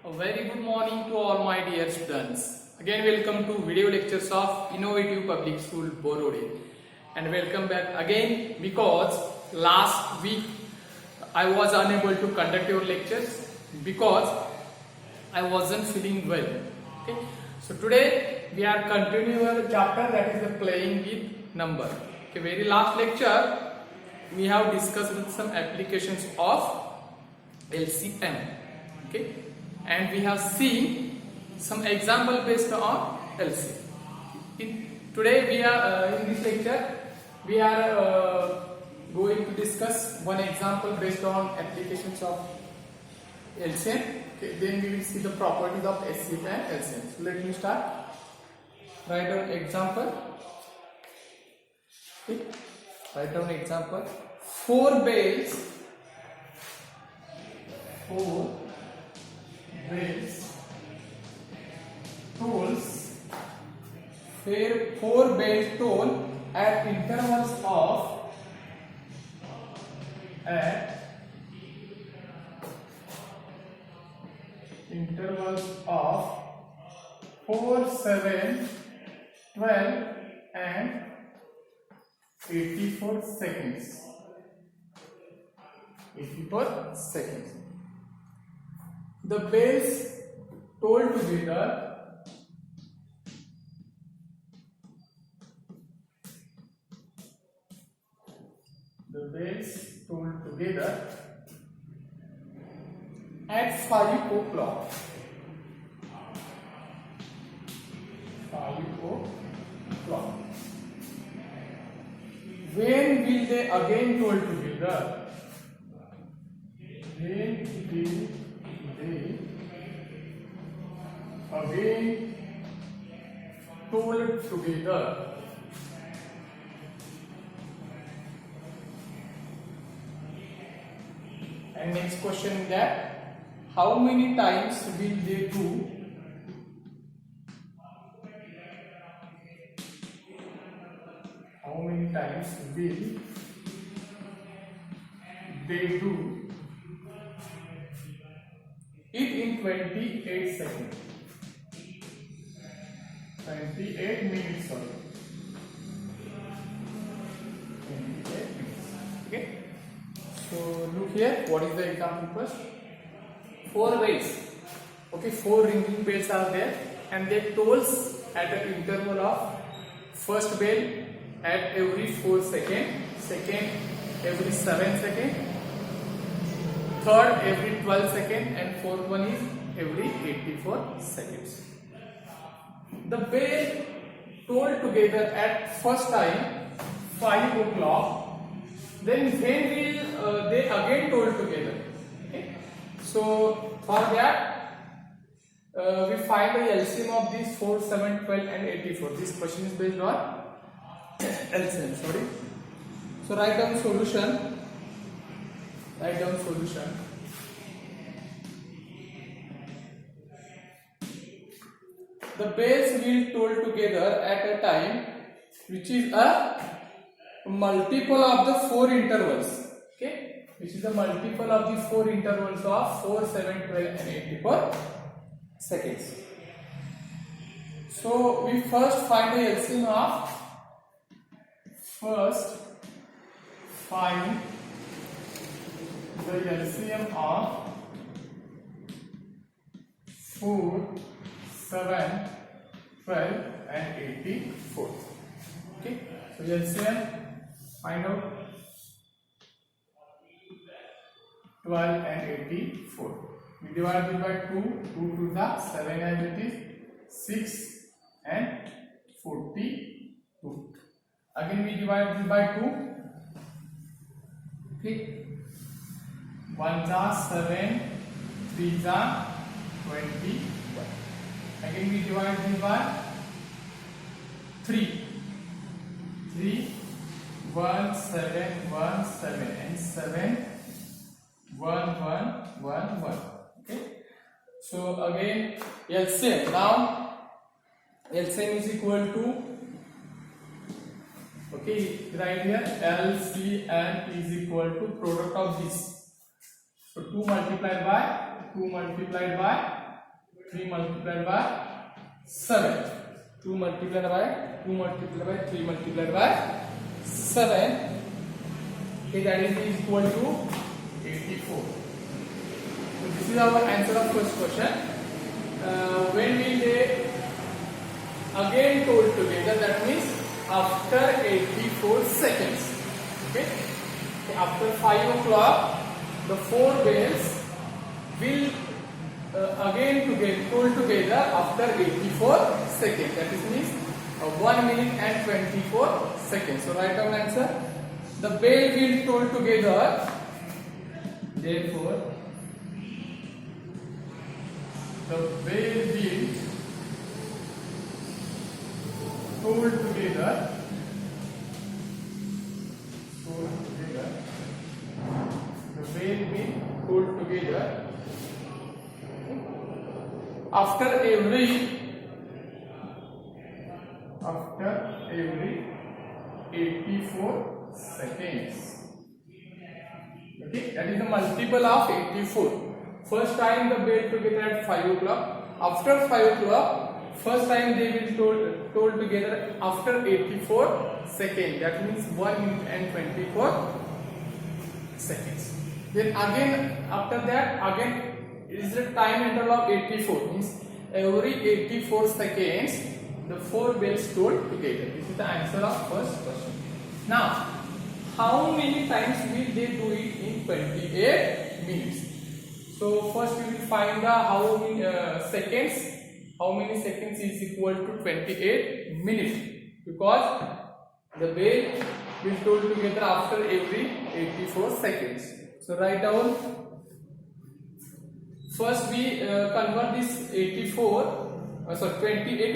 A very good morning to all my dear students. Again welcome to video lectures of Innovative Public School Borode. And welcome back again because last week I was unable to conduct your lectures because I wasn't feeling well. Okay. So today we are continuing our chapter, that is the playing with number. Okay, very last lecture we have discussed with some applications of LCM. Okay. And we have seen some example based on LCM. Today we are in this lecture we are going to discuss one example based on applications of LCM. Okay, then we will see the properties of SCM and LCM. So let me start. Write down example. Okay. Write down example. 4 bells tolls 4 bells toll at intervals of 4, 7, 12 and 84 seconds. 84 seconds. The bells toll together at 5 o'clock. 5 o'clock. When will they again toll together? When will they again toll together? And next question is that how many times will they do? How many times will they do it in 28 seconds? 28 minutes, sorry. 28 minutes. Okay. So look here, what is the example first? 4 bells. Okay, 4 ringing bells are there and they tolls at an interval of first bell at every 4 seconds, second every 7 seconds, third every 12 seconds and fourth one is every 84 seconds. The bell tolled together at first time 5 o'clock. Then when will they again toll together? Okay. So for that we find the LCM of these 4, 7, 12 and 84. This question is based on LCM. Sorry. So write down solution. Write down solution. The bells will toll together at a time which is a multiple of the 4 intervals, okay, which is the multiple of the 4 intervals of 4, 7, 12 and 84 seconds. So we first find the LCM of 4, 7, 12 and 84. Okay, so LCM find out 12 and 84. We divide it by 2, 2 to the 7 as it is, 6 and 42. Again we divide it by 2. Okay. 1 is 7, 3 is 21. Again we divide it by 3. 3, 1, 7, 1, 7 and 7, 1, 1, 1, 1. Okay. So again LCM. Now LCM is equal to, okay, right here LCM is equal to product of this. So 2 multiplied by 3 multiplied by 7. 2 multiplied by 2 multiplied by 3 multiplied by 7. Okay, that is equal to 84. So this is our answer of first question. When will they again told together? That means after 84 seconds. Okay, after 5 o'clock, the 4 bells will again told together after 84 seconds. That is means 1 minute and 24 seconds. So write down answer. The bell will toll together. Therefore, the bell will toll together. The bell will toll together after every 84 seconds. Okay, that is the multiple of 84. First time the bell together at 5 o'clock. After 5 o'clock, first time they will toll together after 84 seconds. That means 1 minute and 24 seconds. Then again after that, again it is the time interval of 84. Means every 84 seconds the 4 bells toll together. This is the answer of first question. Now, how many times will they do it in 28 minutes? So first we will find the how many seconds. How many seconds is equal to 28 minutes? Because the bell will toll together after every 84 seconds. So write down. First we convert this 28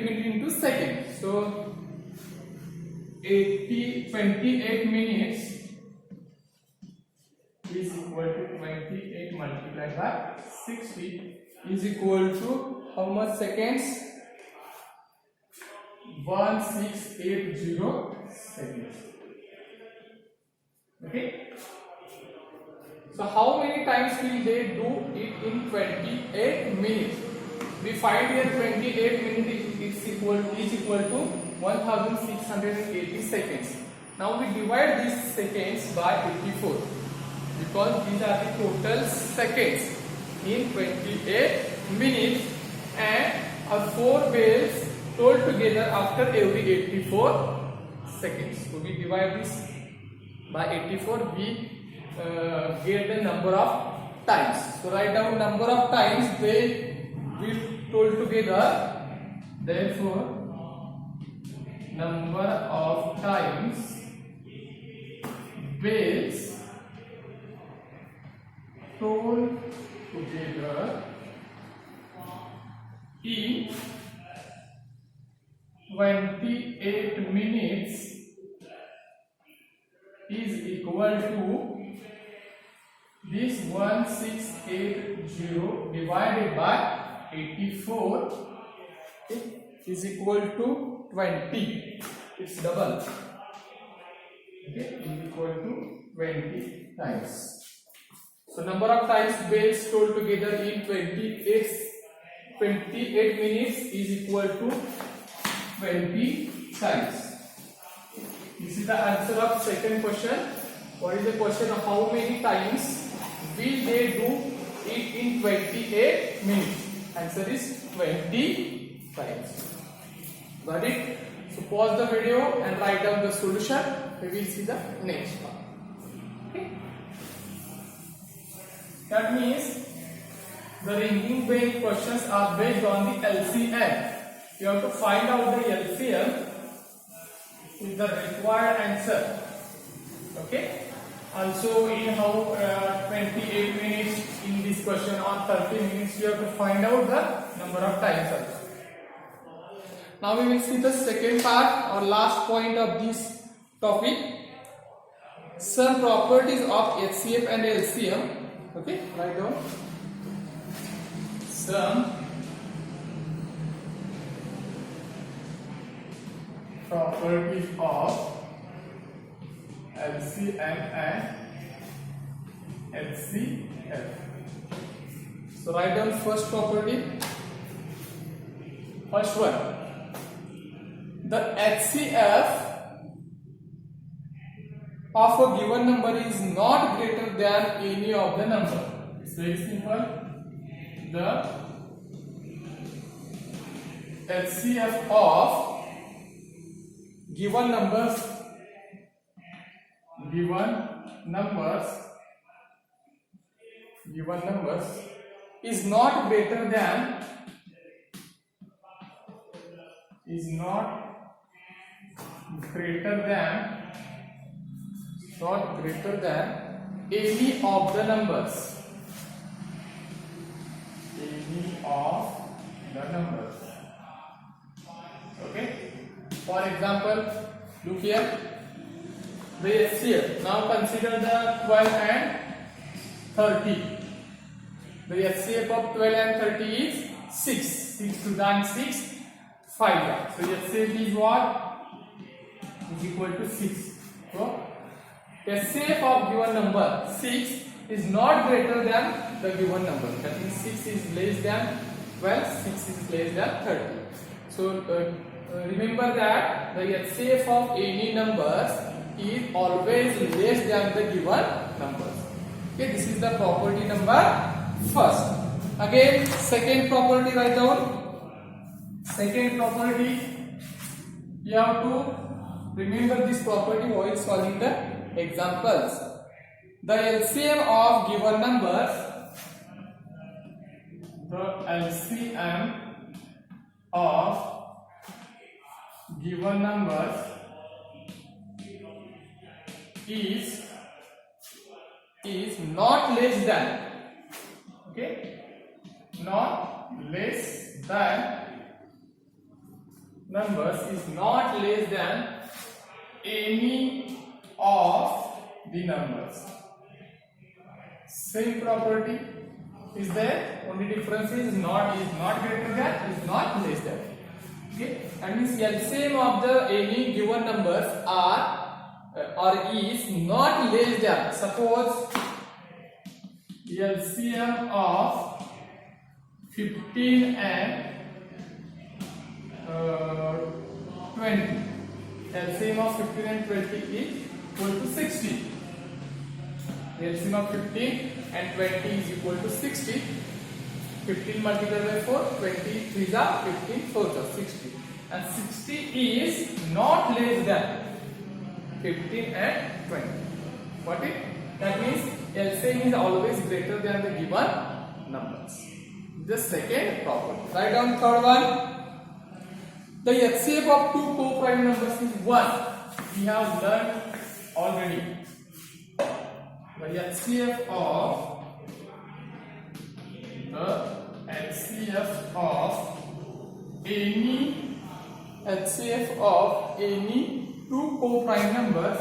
minutes into seconds. So 28 minutes is equal to 28 multiplied by 60 is equal to how much seconds? 1680 seconds. Okay. So how many times will they do it in 28 minutes? We find here 28 minutes is equal to 1680 seconds. Now we divide these seconds by 84 because these are the total seconds in 28 minutes and our 4 bells toll together after every 84 seconds. So we divide this by 84, we get the number of times. So write down number of times they will toll together. Therefore, number of times bells toll together in 28 minutes is equal to this 1680 divided by 84 is equal to 20. It's double. Okay, is equal to 20 times. So number of times bells toll together in 28 minutes is equal to 20 times. This is the answer of second question. What is the question of how many times will they do it in 28 minutes? Answer is 20 times. Got it? So pause the video and write down the solution. We will see the next part. Okay? That means the ringing bell questions are based on the LCM. You have to find out the LCM with the required answer. Okay? Also in how 28 minutes in this question or 30 minutes you have to find out the number of times also. Now we will see the second part or last point of this topic. Some properties of HCF and LCM. Okay, write down. Some properties of LCM and HCF. So write down first property. First one, the HCF of a given number is not greater than any of the number. It's very simple. The HCF of given numbers is not greater than any of the numbers. Okay. For example, look here. The HCF. Now consider the 12 and 30. The HCF of 12 and 30 is 6. 6 to 9, 6. 5. So HCF is what? Is equal to 6. So HCF of given number 6 is not greater than the given number. That means 6 is less than 12, 6 is less than 30. So remember that the HCF of any numbers is always less than the given numbers. Okay, this is the property number first. Again, second property, write down. Second property, you have to remember this property while solving the examples. The LCM of given numbers, is not less than, okay, not less than numbers is not less than any of the numbers. Same property is there, only difference is not greater than, is not less than. Okay, that means LCM of the any given numbers are or is not less than. Suppose LCM of 15 and 20. LCM of 15 and 20 is equal to 60. LCM of 15 and 20 is equal to 60. 15 multiplied by 4, 20 3s are 15, 4s are 60. And 60 is not less than 15 and 20. What it? That means LCM is always greater than the given numbers. The second property. Write down third one. The HCF of two co-prime numbers is 1. We have learned already. The HCF of any two co-prime numbers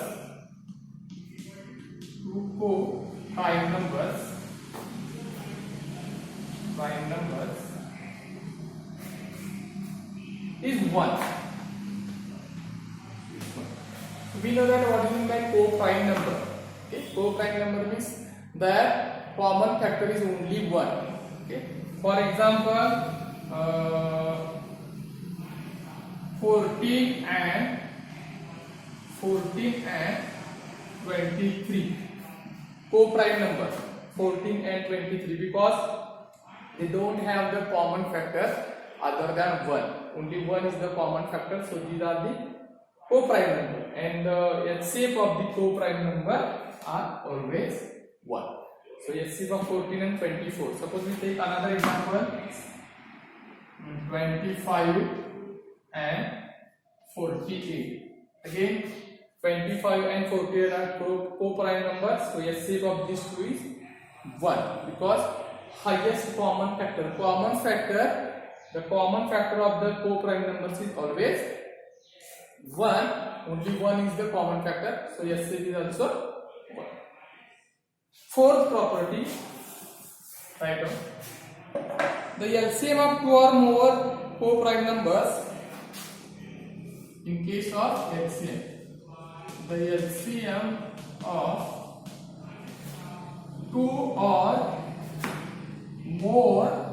is 1. We know that what is meant by co-prime number. Okay, co-prime number means that common factor is only 1. Okay, for example, 14 and 23 co-prime number 14 and 23 because they don't have the common factor other than 1. Only 1 is the common factor, so these are the co-prime number, and the HCF of the co-prime number are always 1. So HCF of 14 and 24. Suppose we take another example, 25 and 48. Again, 25 and 48 are co-prime numbers, so HCF of these two is 1 because highest common factor. The common factor of the co-prime numbers is always 1. Only 1 is the common factor, so HCF is also 1. Fourth property, write down. The LCM of two or more co-prime numbers. In case of LCM, the LCM of two or more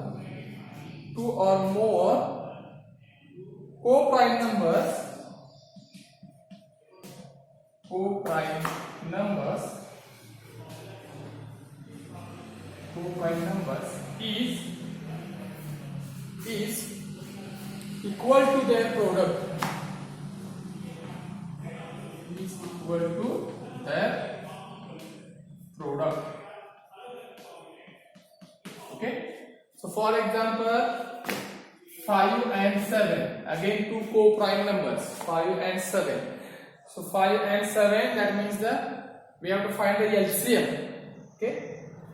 co-prime numbers is equal to their product. Is equal to their product. Okay. So for example, 5 and 7, again two co-prime numbers, 5 and 7. So 5 and 7, that means we have to find the LCM, okay,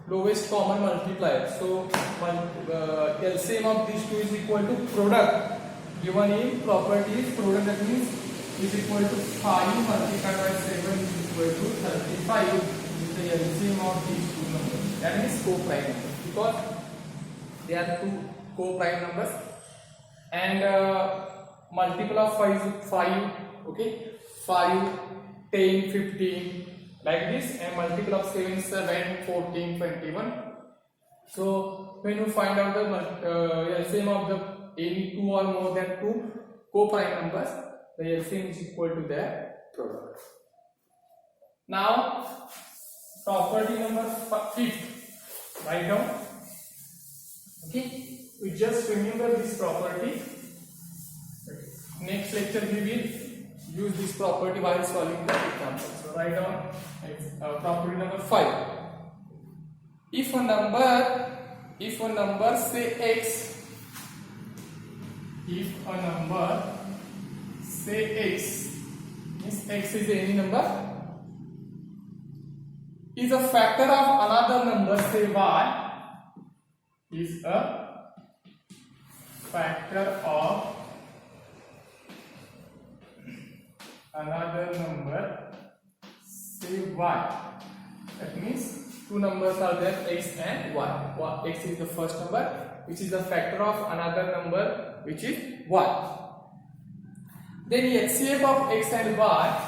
lowest common multiplier. So LCM of these two is equal to product given in properties. Product, that means is equal to 5 multiplied by 7 is equal to 35 is the LCM of these two numbers. That is co-prime numbers because they are two co-prime numbers. And multiple of 5 is 5, okay, 5, 10, 15, like this, and multiple of 7, 7, 14, 21. So when you find out the LCM of the any two or more than two co-prime numbers, the LCM is equal to their product. Now property number 5, write down. Okay, we just remember this property. Next lecture we will use this property while solving the example. So write down property number 5. If a number say x, if a number say x, means x is any number, is a factor of another number say y, is a factor of another number say y. That means two numbers are there, x and y. X is the first number which is the factor of another number which is y. Then HCF of x and y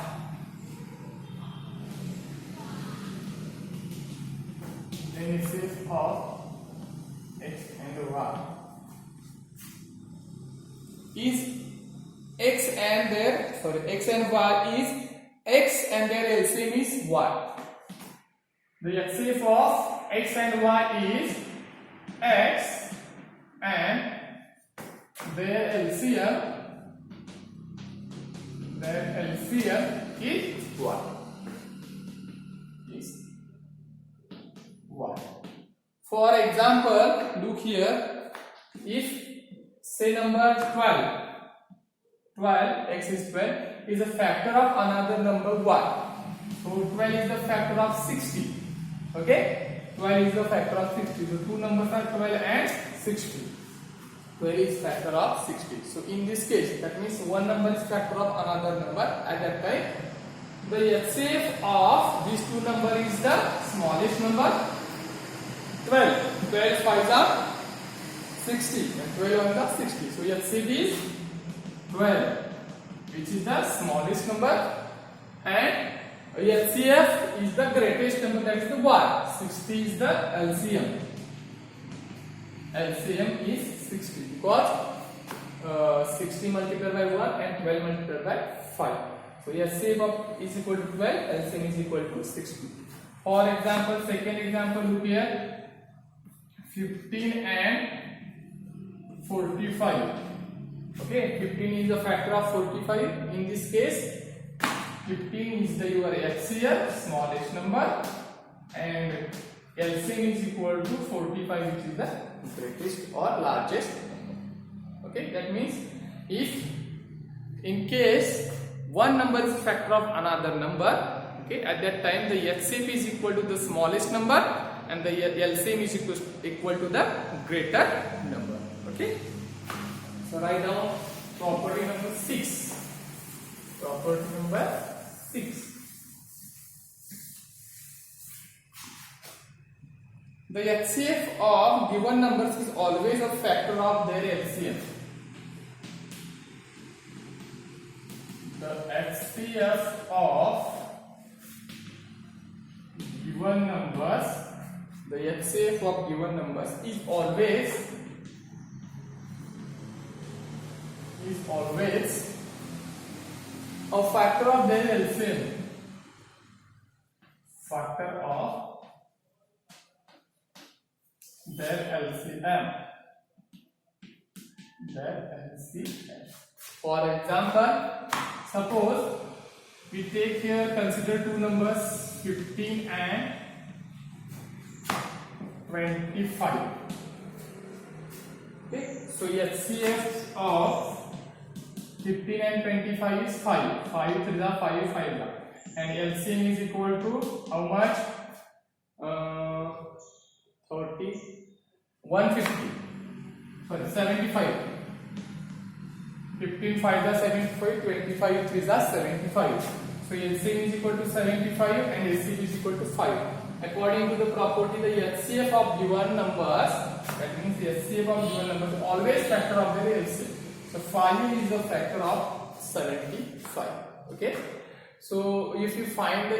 HCF of x and y is x and y is x and their LCM is y. The HCF of x and y is x and their LCM is y. For example, look here, if say number 12, x is 12, is a factor of another number y. So 12 is the factor of 60. Okay, 12 is the factor of 60. So two numbers are 12 and 60. 12 is factor of 60. So in this case, that means one number is factor of another number. At that time, the HCF of these two numbers is the smallest number, 12. 12 5s are 60 and 12 on the 60. So HCF is 12, which is the smallest number, and HCF is the greatest number, that is the y. 60 is the LCM. LCM is 60 because 60 multiplied by 1 and 12 multiplied by 5. So HCF is equal to 12, LCM is equal to 60. For example, second example, look here, 15 and 45. Okay, 15 is the factor of 45. In this case, 15 is your HCF, smallest number, and LCM is equal to 45, which is the greatest or largest number. Okay, that means if in case one number is a factor of another number, okay, at that time the HCF is equal to the smallest number and the LCM is equal to the greater number. Okay, so write down property number 6. Property number 6. The HCF of given numbers is always a factor of their LCM. The HCF of given numbers, the HCF of given numbers is always a factor of their LCM. Factor of their LCM. For example, suppose we take here, consider two numbers 15 and 25. Okay, so HCF of 15 and 25 is 5. 5 3 are 5, 5 are. And LCM is equal to how much? 75. 15 5 are 75, 25 3 are 75. So LCM is equal to 75 and LCM is equal to 5. According to the property, the HCF of given numbers, that means the HCF of given numbers always factor of their LCM. So 5 is the factor of 75. Okay. So if you find the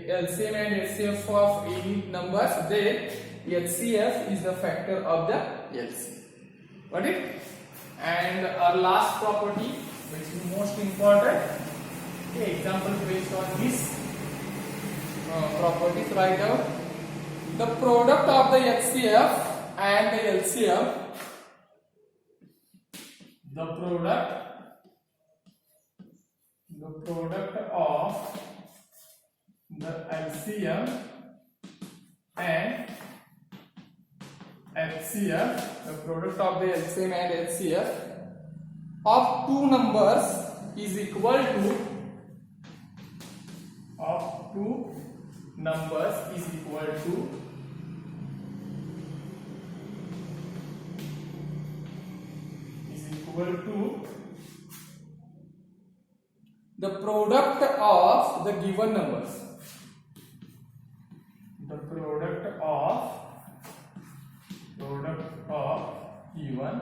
LCM and HCF of any numbers, then HCF is the factor of the LCM. Got it? And our last property, which is most important, okay, example based on this properties, write down the product of the HCF and the LCM. The product of the LCM and HCF, the product of the LCM and HCF of two numbers is equal to the product of the given numbers. The product of given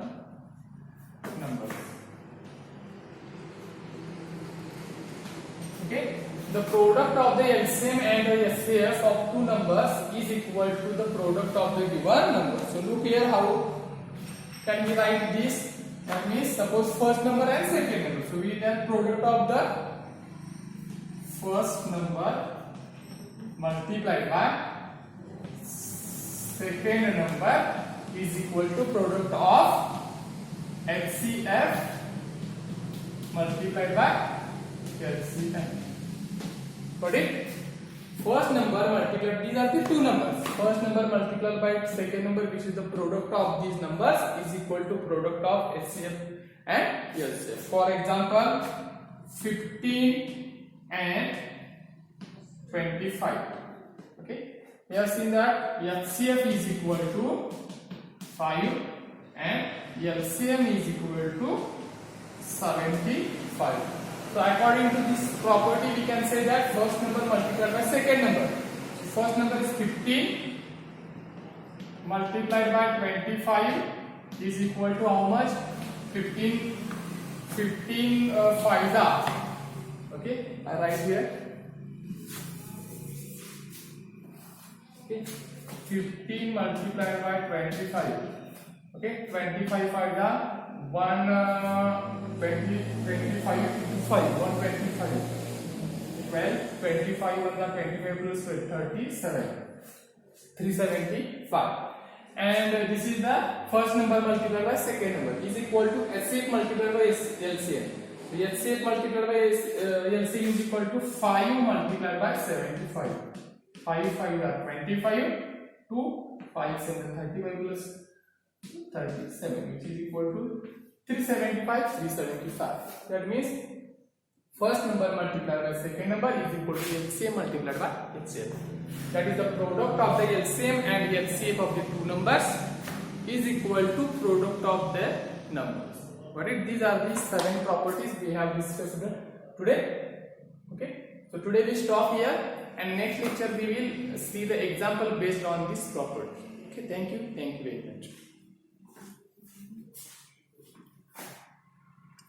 numbers. Okay, the product of the LCM and the HCF of two numbers is equal to the product of the given number. So look here, how can we write this? That means suppose first number and second number. So we have product of the first number multiplied by second number is equal to product of HCF multiplied by LCM. Got it? First number multiplied, these are the two numbers. First number multiplied by second number, which is the product of these numbers, is equal to product of HCF and LCM. For example, 15 and 25. Okay, we have seen that HCF is equal to 5 and LCM is equal to 75. So according to this property, we can say that first number multiplied by second number. So first number is 15 multiplied by 25 is equal to how much? 15 5 are. Okay, I write here. Okay, 15 multiplied by 25. Okay, 25 5 are 25 into 5, 125. 12, 25 on the 25 plus 37, 375. And this is the first number multiplied by second number is equal to HCF multiplied by LCM. So HCF multiplied by LCM is equal to 5 multiplied by 75. 5 5 are 25, 2 5 7 35 plus 37, which is equal to 375, 375. That means first number multiplied by second number is equal to LCM multiplied by HCF. That is the product of the LCM and HCF of the two numbers is equal to product of the numbers. What is? These are the 7 properties we have discussed today. Okay. So today we stop here, and next lecture we will see the example based on this property. Okay. Thank you very much.